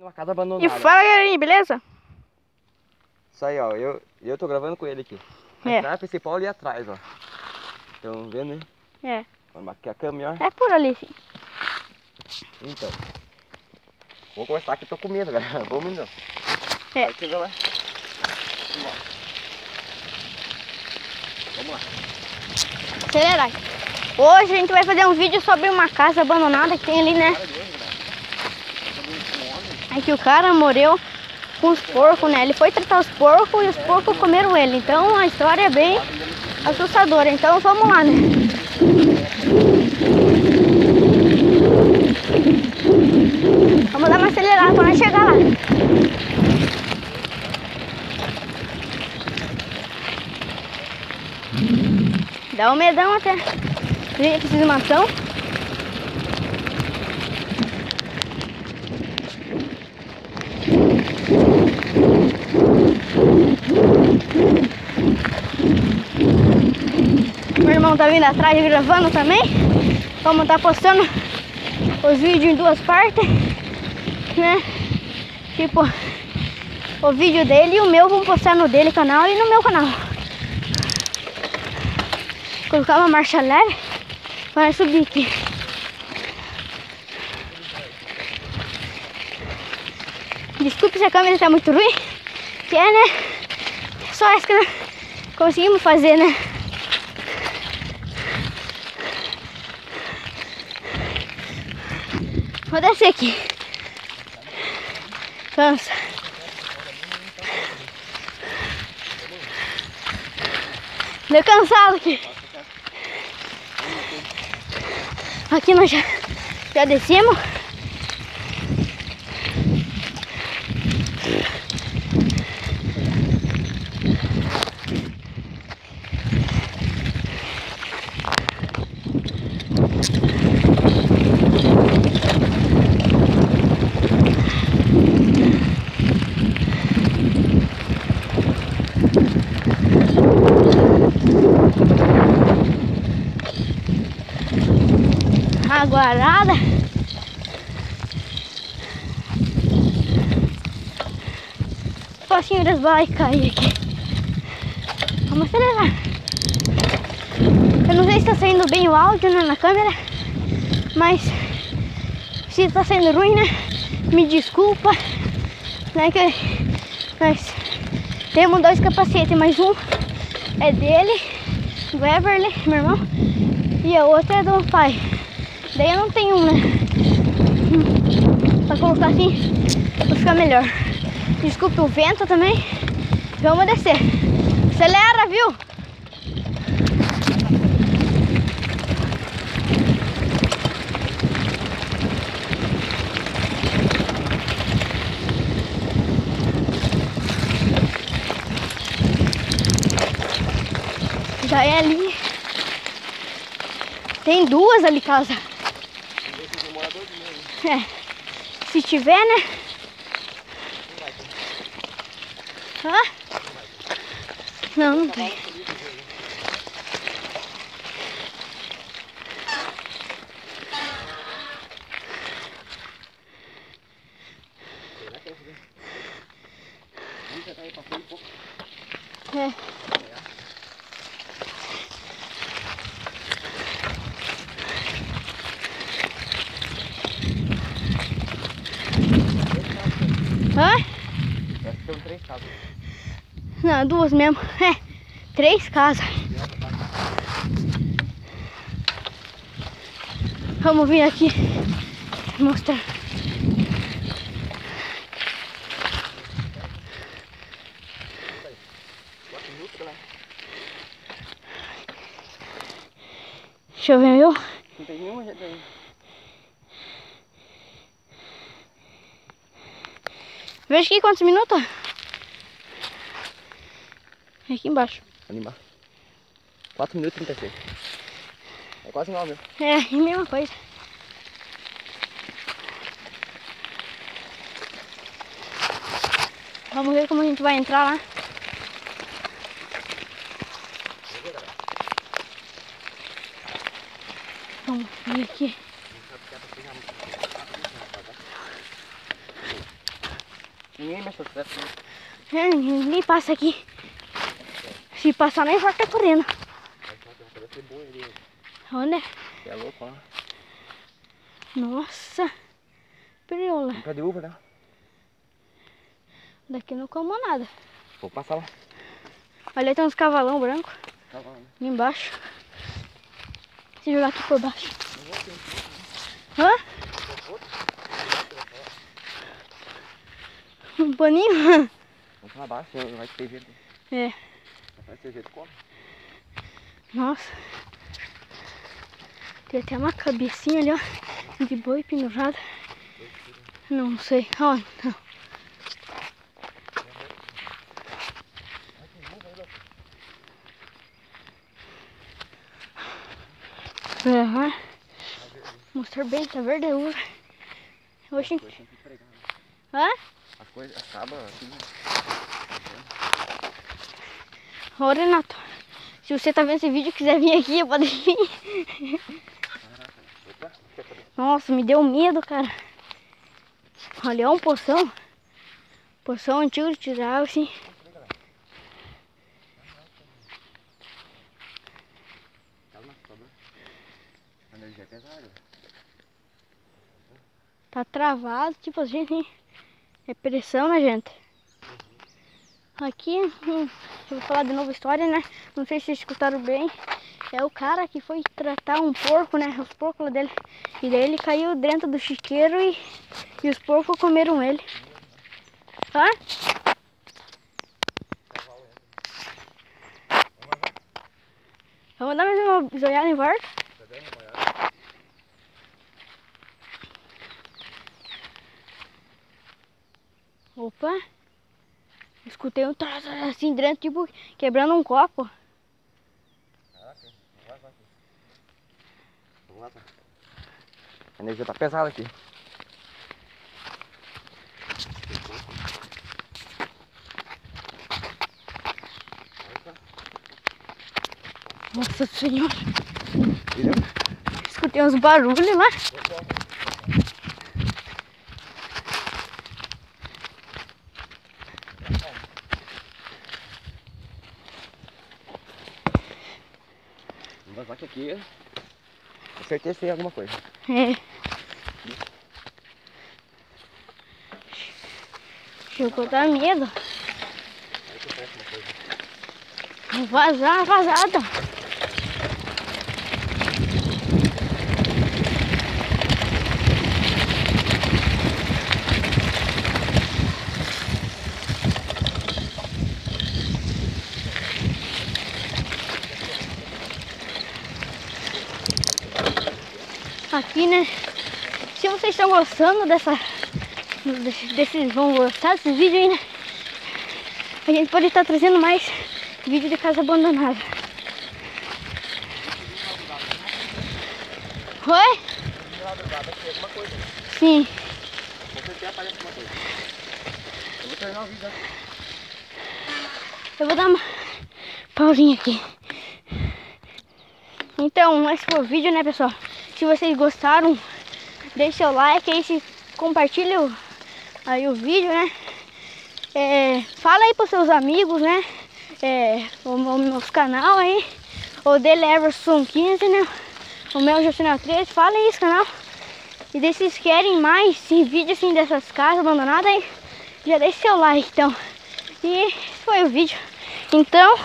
Uma casa abandonada. E fala, galerinha, beleza? Isso aí, ó. Eu tô gravando com ele aqui. A estrada principal ali atrás, ó. Estão vendo, né? É. Vamos aqui a câmera. É por ali, sim. Então. Vou começar aqui, tô com medo, galera. Vamos indo. É. Aqui, vai lá. Vamos lá. Acelerar. Hoje a gente vai fazer um vídeo sobre uma casa abandonada que tem ali, né? É que o cara morreu com os porcos, né? Ele foi tratar os porcos e os porcos comeram ele. Então a história é bem assustadora. Então vamos lá, né? Vamos dar uma acelerada quando a gente chegar lá. Dá um medão até. A gente precisa de uma ação. Meu irmão tá vindo atrás gravando também. Vamos estar postando os vídeos em duas partes, né? Tipo, o vídeo dele e o meu vamos postar no dele canal e no meu canal. Colocar uma marcha leve para subir aqui. Desculpe se a câmera está muito ruim, que é, né? Só essa que nós conseguimos fazer, né? Vou descer aqui. Cansa. Deu cansado aqui. Aqui nós já descemos. Aguarada. Facinho das balas cair aqui. Vamos acelerar. Eu não sei se está saindo bem o áudio, né, na câmera, mas se está saindo ruim, né, me desculpa, né, que nós temos dois capacetes, mas um é dele, do Everly, meu irmão, e a outra é do pai. Daí eu não tenho um, né? Pra colocar assim, pra ficar melhor. Desculpe o vento também. Vamos descer. Acelera, viu? Já é ali. Tem duas ali, casa. É, se tiver, né? Hã? Não, não tem. É. Hã? Acho que são 3 casas. Não, duas mesmo. É, 3 casas. Vamos vir aqui mostrar. Deixa eu ver, eu. Não tem nenhuma jeito aí. Veja aqui quantos minutos. Aqui embaixo. Ali embaixo. 4 minutos e 36. É quase igual, meu. É, a mesma coisa. Vamos ver como a gente vai entrar lá. Vamos vir aqui. Ninguém mexe certo. É, ninguém passa aqui. Se passar, nem vai estar correndo. Olha. É louco, ó. Nossa. Periola. Pé de uva, né? Daqui não como nada. Vou passar lá. Olha, aí tem uns cavalão branco. Cavalão. Ali embaixo. Se jogar aqui por baixo. Hã? Um paninho? Vamos lá abaixo, vai ter jeito. É. Vai ter jeito como? Nossa. Tem até uma cabecinha ali, ó. De boi pendurada. Não sei. Ó, não. Uhum. Mostrar bem, tá verde a uva. Oxi. Hã? As coisas acabam assim. Ô Renato, se você tá vendo esse vídeo e quiser vir aqui, pode vir. Nossa, me deu medo, cara. Olha, é um poção. Poção antigo de tirar, assim. A energia é pesada. Tá travado, tipo assim. É pressão, né, gente? Aqui, eu vou falar de novo a história, né? Não sei se vocês escutaram bem. É o cara que foi tratar um porco, né? Os porcos lá dele. E daí ele caiu dentro do chiqueiro e os porcos comeram ele. Hã? Vamos dar mais uma bisoiada em volta? Opa! Escutei um troço assim dentro, tipo quebrando um copo. Caraca, vamos lá. A energia tá pesada aqui. Nossa senhora! Escutei uns barulhos lá. Vamos vazar que aqui, com certeza tem alguma coisa. É. Chegou a dar medo. Vou vazar, vazada. Aqui, né? Se vocês estão gostando vão gostar desses vídeos aí, né? A gente pode estar trazendo mais vídeo de casa abandonada. Oi? Sim. Com certeza aparece alguma coisa. Eu vou terminar o vídeo, né? Eu vou dar uma pausinha aqui. Então, esse foi o vídeo, né, pessoal? Se vocês gostaram, deixe seu like aí, compartilhe aí o vídeo, né? Fala aí pros seus amigos, né? O meu canal aí, o dele é Everson 15, né? O meu Justinel 13, fala aí esse canal. E daí, se vocês querem mais vídeo assim dessas casas abandonadas aí, já deixe seu like, então. E esse foi o vídeo. Então,